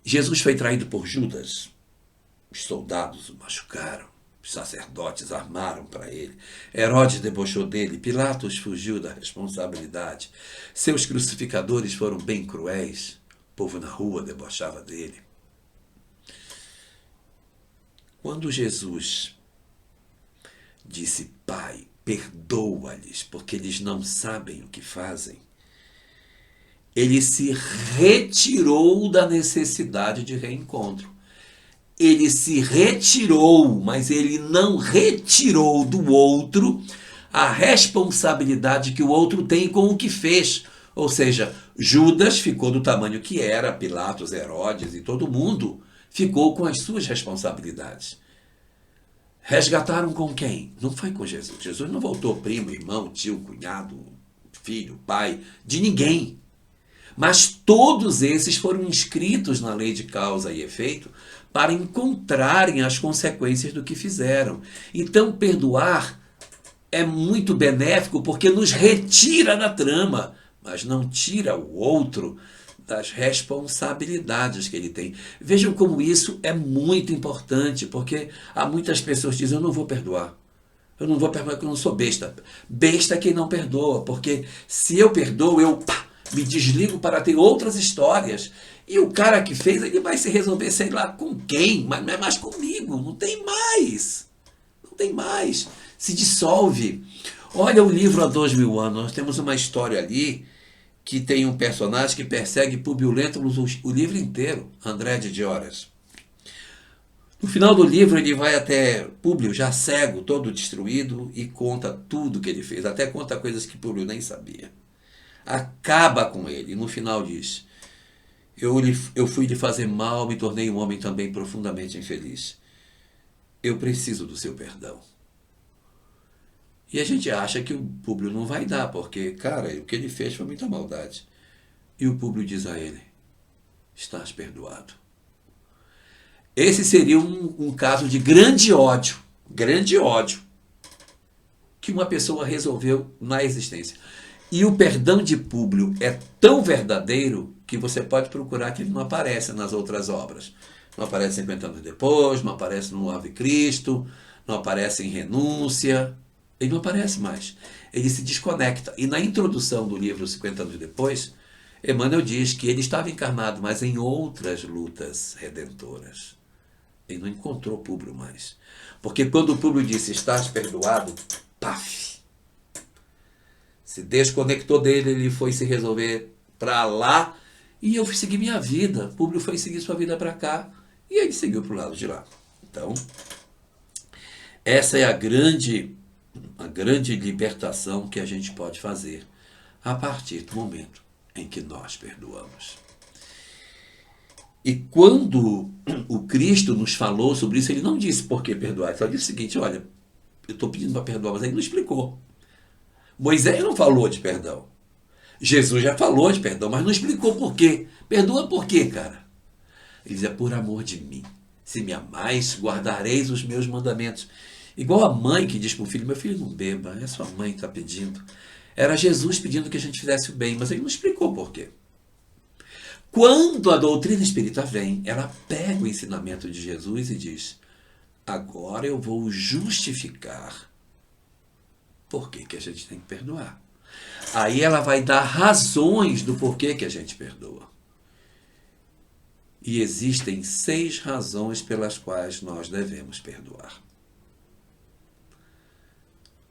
Jesus foi traído por Judas. Os soldados o machucaram. Os sacerdotes armaram para ele. Herodes debochou dele. Pilatos fugiu da responsabilidade. Seus crucificadores foram bem cruéis. O povo na rua debochava dele. Quando Jesus disse, Pai, perdoa-lhes, porque eles não sabem o que fazem, ele se retirou da necessidade de reencontro. Ele se retirou, mas ele não retirou do outro a responsabilidade que o outro tem com o que fez. Ou seja, Judas ficou do tamanho que era, Pilatos, Herodes e todo mundo ficou com as suas responsabilidades. Resgataram com quem? Não foi com Jesus. Jesus não voltou primo, irmão, tio, cunhado, filho, pai, de ninguém. Mas todos esses foram inscritos na lei de causa e efeito para encontrarem as consequências do que fizeram. Então, perdoar é muito benéfico porque nos retira da trama, mas não tira o outro das responsabilidades que ele tem. Vejam como isso é muito importante, porque há muitas pessoas que dizem, eu não vou perdoar. Eu não vou perdoar porque eu não sou besta. Besta é quem não perdoa, porque se eu perdoo, eu me desligo para ter outras histórias. E o cara que fez, ele vai se resolver, sei lá, com quem, mas não é mais comigo, não tem mais. Não tem mais. Se dissolve. Olha o livro Há 2000 anos, nós temos uma história ali que tem um personagem que persegue Públio Lentulus o livro inteiro, André de Dioras. No final do livro ele vai até Públio, já cego, todo destruído, e conta tudo que ele fez, até conta coisas que Públio nem sabia. Acaba com ele, e no final diz, Eu fui lhe fazer mal, me tornei um homem também profundamente infeliz. Eu preciso do seu perdão. E a gente acha que o Públio não vai dar, porque, cara, o que ele fez foi muita maldade. E o Públio diz a ele: estás perdoado. Esse seria um caso de grande ódio que uma pessoa resolveu na existência. E o perdão de Públio é tão verdadeiro que você pode procurar que ele não aparece nas outras obras. Não aparece 50 anos depois, não aparece no Ave Cristo, não aparece em Renúncia. Ele não aparece mais. Ele se desconecta. E na introdução do livro 50 anos depois, Emmanuel diz que ele estava encarnado, mas em outras lutas redentoras. Ele não encontrou Públio mais. Porque quando o Públio disse: estás perdoado, paf! Se desconectou dele, ele foi se resolver para lá, e eu fui seguir minha vida. Públio foi seguir sua vida para cá, e ele seguiu para o lado de lá. Então, essa é a grande libertação que a gente pode fazer a partir do momento em que nós perdoamos. E quando o Cristo nos falou sobre isso, ele não disse por que perdoar. Ele só disse o seguinte: olha, eu estou pedindo para perdoar, mas ele não explicou. Moisés não falou de perdão. Jesus já falou de perdão, mas não explicou por quê. Perdoa por quê, cara? Ele diz: é por amor de mim. Se me amais, guardareis os meus mandamentos. Igual a mãe que diz para o filho: meu filho, não beba, é sua mãe que está pedindo. Era Jesus pedindo que a gente fizesse o bem, mas ele não explicou por quê. Quando a doutrina espírita vem, ela pega o ensinamento de Jesus e diz: agora eu vou justificar por que a gente tem que perdoar. Aí ela vai dar razões do porquê que a gente perdoa. E existem 6 razões pelas quais nós devemos perdoar.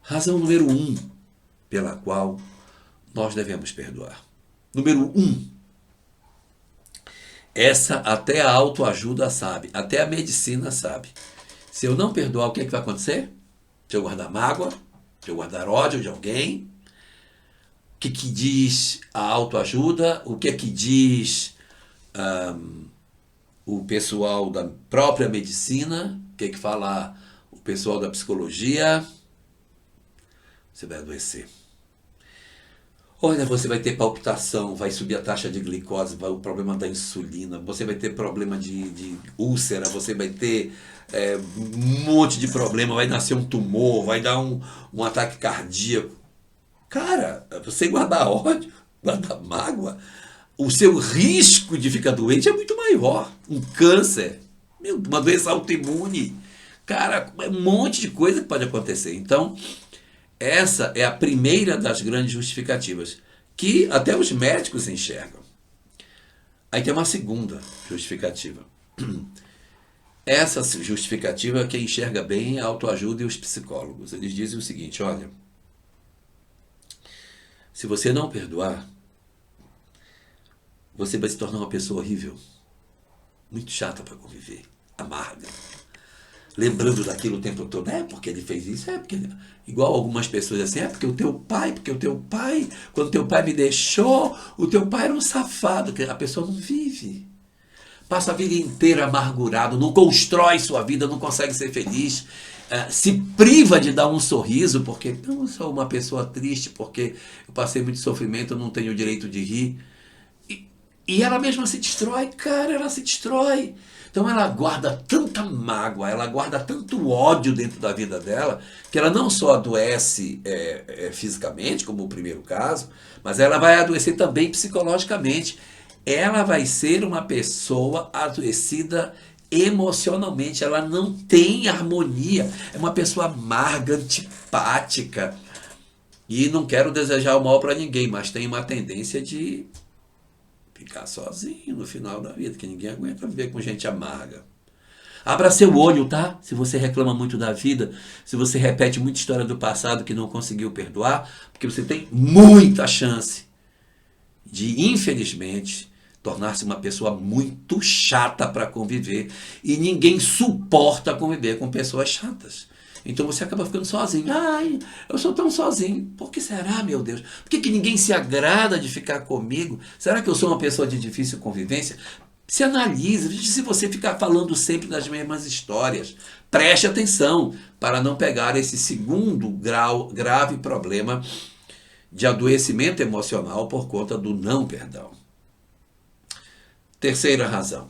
Razão número 1 pela qual nós devemos perdoar. Número 1. Essa até a autoajuda sabe, até a medicina sabe. Se eu não perdoar, o que é que vai acontecer? Se eu guardar mágoa, se eu guardar ódio de alguém, o que diz a autoajuda? O que diz o pessoal da própria medicina? O que fala o pessoal da psicologia? Você vai adoecer. Olha, você vai ter palpitação, vai subir a taxa de glicose, vai o problema da insulina, você vai ter problema de úlcera, você vai ter um monte de problema, vai nascer um tumor, vai dar um ataque cardíaco. Cara, você guardar ódio, guardar mágoa, o seu risco de ficar doente é muito maior. Um câncer, uma doença autoimune. Cara, é um monte de coisa que pode acontecer. Então, essa é a primeira das grandes justificativas, que até os médicos enxergam. Aí tem uma segunda justificativa. Essa justificativa, quem enxerga bem é a autoajuda e os psicólogos. Eles dizem o seguinte: olha, se você não perdoar, você vai se tornar uma pessoa horrível, muito chata para conviver, amarga. Lembrando daquilo o tempo todo: é porque ele fez isso, é porque... Igual algumas pessoas assim: é porque o teu pai, quando o teu pai me deixou, o teu pai era um safado. A pessoa não vive. Passa a vida inteira amargurado, não constrói sua vida, não consegue ser feliz, se priva de dar um sorriso, porque não, eu sou uma pessoa triste, porque eu passei muito sofrimento, eu não tenho o direito de rir. E ela mesma se destrói, cara, ela se destrói. Então ela guarda tanta mágoa, ela guarda tanto ódio dentro da vida dela, que ela não só adoece fisicamente, como o primeiro caso, mas ela vai adoecer também psicologicamente. Ela vai ser uma pessoa adoecida emocionalmente, ela não tem harmonia, é uma pessoa amarga, antipática. E não quero desejar o mal para ninguém, mas tem uma tendência de ficar sozinho no final da vida, que ninguém aguenta viver com gente amarga. Abra seu olho, tá? Se você reclama muito da vida, se você repete muita história do passado que não conseguiu perdoar, porque você tem muita chance de, infelizmente, tornar-se uma pessoa muito chata para conviver. E ninguém suporta conviver com pessoas chatas. Então você acaba ficando sozinho. Ai, eu sou tão sozinho. Por que será, meu Deus? Por que ninguém se agrada de ficar comigo? Será que eu sou uma pessoa de difícil convivência? Se analise, veja se você ficar falando sempre das mesmas histórias. Preste atenção para não pegar esse segundo grave problema de adoecimento emocional por conta do não perdão. Terceira razão.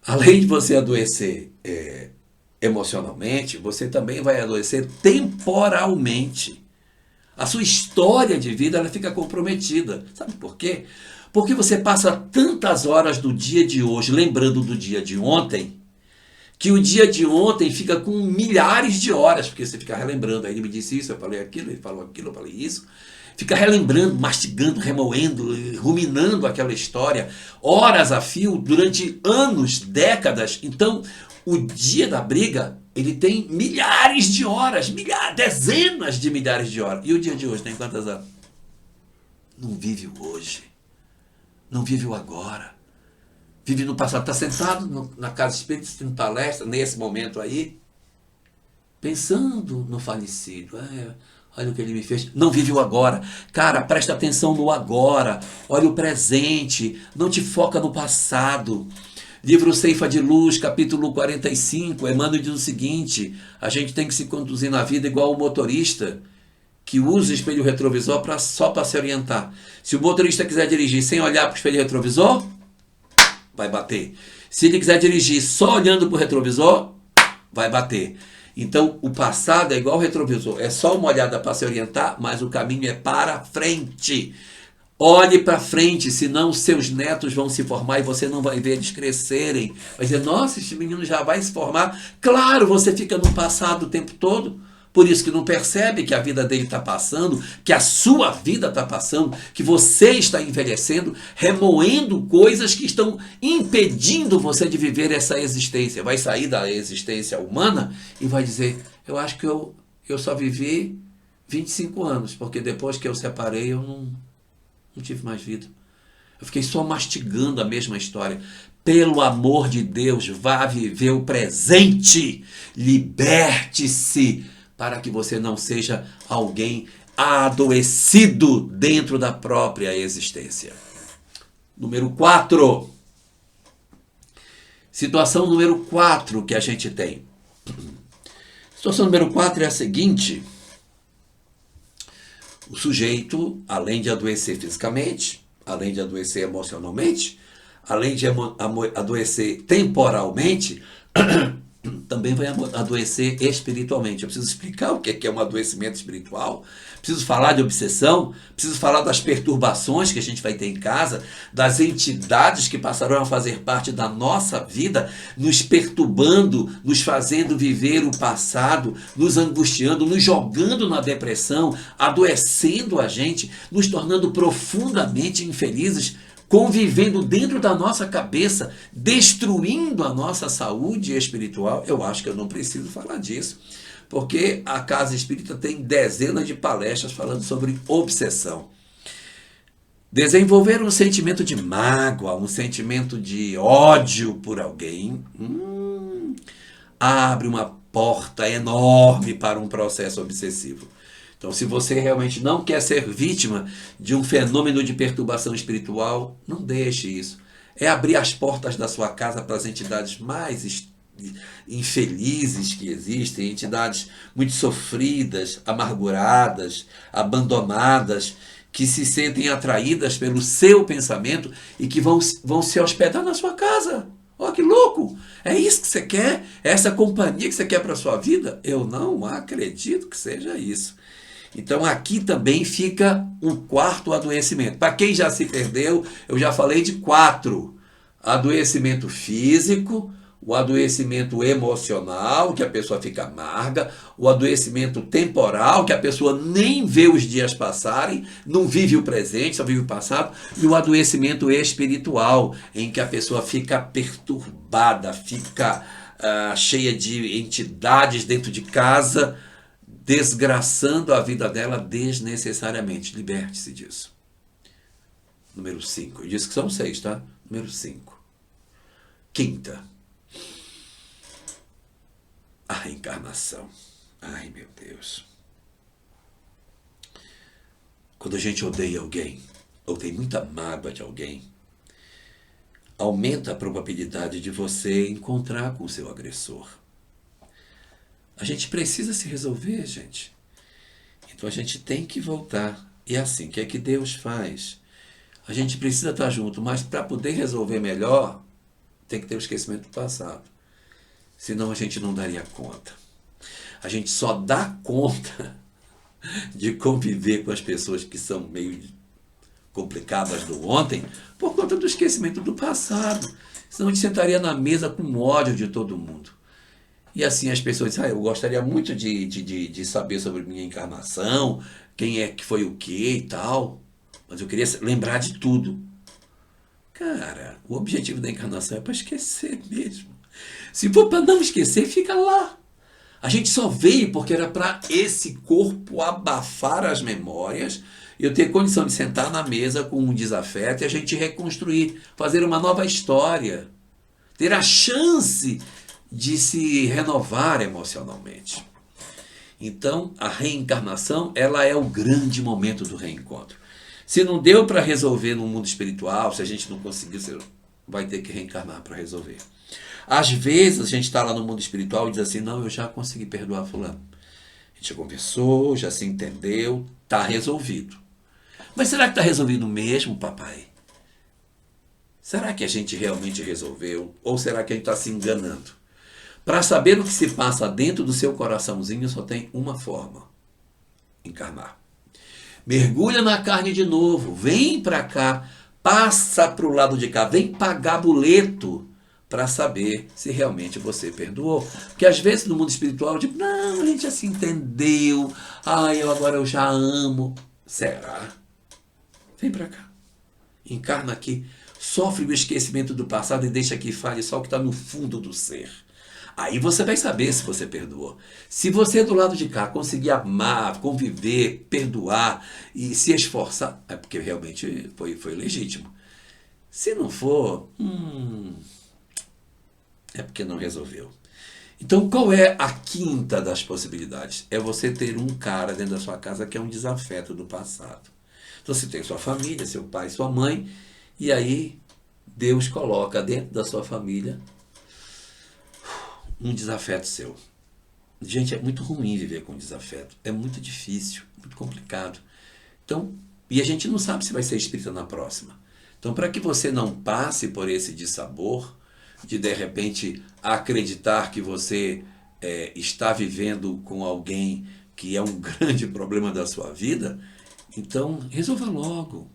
Além de você adoecer emocionalmente, você também vai adoecer temporalmente. A sua história de vida ela fica comprometida. Sabe por quê? Porque você passa tantas horas do dia de hoje lembrando do dia de ontem, que o dia de ontem fica com milhares de horas, porque você fica relembrando. Aí ele me disse isso, eu falei aquilo, ele falou aquilo, eu falei isso. Fica relembrando, mastigando, remoendo, ruminando aquela história, horas a fio, durante anos, décadas. Então, o dia da briga, ele tem milhares de horas, dezenas de milhares de horas. E o dia de hoje tem quantas horas? Não vive o hoje. Não vive o agora. Vive no passado. Está sentado na casa espírita, assistindo palestra, nesse momento aí, pensando no falecido. Olha o que ele me fez. Não vive o agora. Cara, presta atenção no agora. Olha o presente. Não te foca no passado. Livro Ceifa de Luz, capítulo 45, Emmanuel diz o seguinte: a gente tem que se conduzir na vida igual o motorista que usa o espelho retrovisor só para se orientar. Se o motorista quiser dirigir sem olhar para o espelho retrovisor, vai bater. Se ele quiser dirigir só olhando para o retrovisor, vai bater. Então, o passado é igual o retrovisor. É só uma olhada para se orientar, mas o caminho é para frente. Olhe para frente, senão seus netos vão se formar e você não vai ver eles crescerem. Vai dizer, nossa, esse menino já vai se formar. Claro, você fica no passado o tempo todo. Por isso que não percebe que a vida dele está passando, que a sua vida está passando, que você está envelhecendo, remoendo coisas que estão impedindo você de viver essa existência. Vai sair da existência humana e vai dizer, eu acho que eu só vivi 25 anos, porque depois que eu separei eu não tive mais vida. Eu fiquei só mastigando a mesma história. Pelo amor de Deus, vá viver o presente. Liberte-se para que você não seja alguém adoecido dentro da própria existência. Número 4. Situação número 4 que a gente tem. Situação número 4 é a seguinte. O sujeito, além de adoecer fisicamente, além de adoecer emocionalmente, além de adoecer temporalmente, também vai adoecer espiritualmente. Eu preciso explicar o que é um adoecimento espiritual, preciso falar de obsessão, preciso falar das perturbações que a gente vai ter em casa, das entidades que passarão a fazer parte da nossa vida, nos perturbando, nos fazendo viver o passado, nos angustiando, nos jogando na depressão, adoecendo a gente, nos tornando profundamente infelizes, convivendo dentro da nossa cabeça, destruindo a nossa saúde espiritual. Eu acho que eu não preciso falar disso, porque a Casa Espírita tem dezenas de palestras falando sobre obsessão. Desenvolver um sentimento de mágoa, um sentimento de ódio por alguém, abre uma porta enorme para um processo obsessivo. Então, se você realmente não quer ser vítima de um fenômeno de perturbação espiritual, não deixe isso. É abrir as portas da sua casa para as entidades mais infelizes que existem, entidades muito sofridas, amarguradas, abandonadas, que se sentem atraídas pelo seu pensamento e que vão se hospedar na sua casa. Olha que louco! É isso que você quer? É essa companhia que você quer para a sua vida? Eu não acredito que seja isso. Então aqui também fica um quarto adoecimento. Para quem já se perdeu, eu já falei de 4. Adoecimento físico, o adoecimento emocional, que a pessoa fica amarga, o adoecimento temporal, que a pessoa nem vê os dias passarem, não vive o presente, só vive o passado, e o adoecimento espiritual, em que a pessoa fica perturbada, fica cheia de entidades dentro de casa, desgraçando a vida dela desnecessariamente. Liberte-se disso. Número 5. Eu disse que são 6, tá? Número 5. 5ª. A reencarnação. Ai, meu Deus. Quando a gente odeia alguém, ou tem muita mágoa de alguém, aumenta a probabilidade de você encontrar com o seu agressor. A gente precisa se resolver, gente. Então a gente tem que voltar. E é assim, o que é que Deus faz? A gente precisa estar junto, mas para poder resolver melhor, tem que ter o esquecimento do passado. Senão a gente não daria conta. A gente só dá conta de conviver com as pessoas que são meio complicadas do ontem por conta do esquecimento do passado. Senão a gente sentaria na mesa com ódio de todo mundo. E assim as pessoas dizem, eu gostaria muito de saber sobre minha encarnação, quem é que foi o que e tal, mas eu queria lembrar de tudo. Cara, o objetivo da encarnação é para esquecer mesmo. Se for para não esquecer, fica lá. A gente só veio porque era para esse corpo abafar as memórias e eu ter condição de sentar na mesa com um desafeto e a gente reconstruir, fazer uma nova história, ter a chance de se renovar emocionalmente. Então, a reencarnação, ela é o grande momento do reencontro. Se não deu para resolver no mundo espiritual, se a gente não conseguiu, você vai ter que reencarnar para resolver. Às vezes a gente está lá no mundo espiritual e diz assim, não, eu já consegui perdoar fulano. A gente já conversou, já se entendeu, está resolvido. Mas será que está resolvido mesmo, papai? Será que a gente realmente resolveu? Ou será que a gente está se enganando? Para saber o que se passa dentro do seu coraçãozinho, só tem uma forma: encarnar. Mergulha na carne de novo, vem para cá, passa para o lado de cá, vem pagar boleto para saber se realmente você perdoou. Porque às vezes no mundo espiritual, tipo, não, a gente já se entendeu, agora eu já amo. Será? Vem para cá, encarna aqui, sofre o esquecimento do passado e deixa que fale só o que está no fundo do ser. Aí você vai saber se você perdoou. Se você do lado de cá conseguir amar, conviver, perdoar e se esforçar, é porque realmente foi legítimo. Se não for, é porque não resolveu. Então, qual é a quinta das possibilidades? É você ter um cara dentro da sua casa que é um desafeto do passado. Então, você tem sua família, seu pai, sua mãe, e aí Deus coloca dentro da sua família um desafeto seu. Gente, é muito ruim viver com desafeto. É muito difícil, muito complicado. Então, e a gente não sabe se vai ser espírita na próxima. Então, para que você não passe por esse dissabor, de repente acreditar que você está vivendo com alguém que é um grande problema da sua vida, então resolva logo.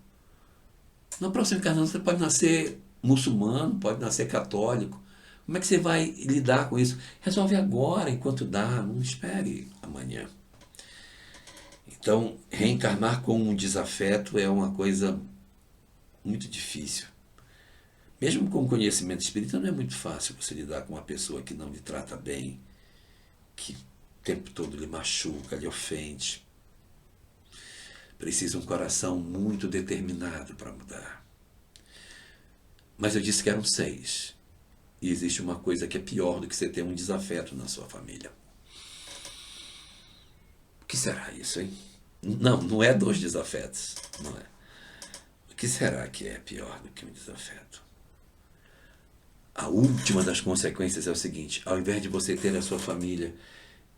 Na próxima encarnação você pode nascer muçulmano, pode nascer católico. Como é que você vai lidar com isso? Resolve agora, enquanto dá, não espere amanhã. Então, reencarnar com um desafeto é uma coisa muito difícil. Mesmo com conhecimento espírita, não é muito fácil você lidar com uma pessoa que não lhe trata bem, que o tempo todo lhe machuca, lhe ofende. Precisa um coração muito determinado para mudar. Mas eu disse que eram 6. E existe uma coisa que é pior do que você ter um desafeto na sua família. O que será isso, hein? Não é 2 desafetos. Não é. O que será que é pior do que um desafeto? A última das consequências é o seguinte: ao invés de você ter a sua família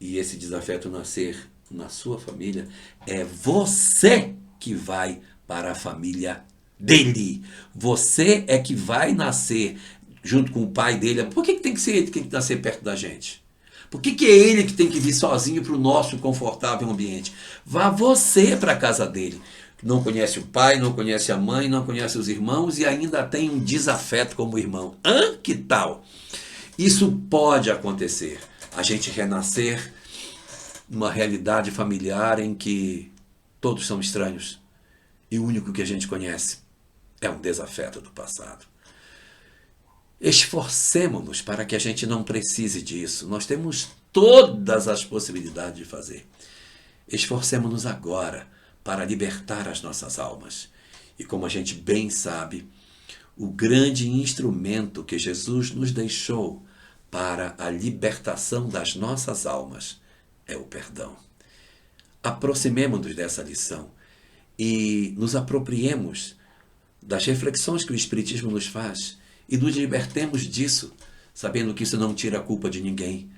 e esse desafeto nascer na sua família, é você que vai para a família dele. Você é que vai nascer junto com o pai dele. Por que tem que ser ele que tem que nascer perto da gente? Por que é ele que tem que vir sozinho para o nosso confortável ambiente? Vá você para a casa dele. Não conhece o pai, não conhece a mãe, não conhece os irmãos e ainda tem um desafeto como irmão. Que tal? Isso pode acontecer. A gente renascer numa realidade familiar em que todos são estranhos e o único que a gente conhece é um desafeto do passado. Esforcemo-nos para que a gente não precise disso. Nós temos todas as possibilidades de fazer. Esforcemo-nos agora para libertar as nossas almas. E como a gente bem sabe, o grande instrumento que Jesus nos deixou para a libertação das nossas almas é o perdão. Aproximemo-nos dessa lição e nos apropriemos das reflexões que o Espiritismo nos faz e nos libertemos disso, sabendo que isso não tira a culpa de ninguém,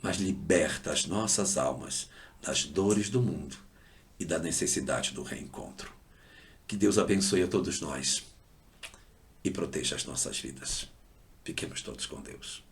mas liberta as nossas almas das dores do mundo e da necessidade do reencontro. Que Deus abençoe a todos nós e proteja as nossas vidas. Fiquemos todos com Deus.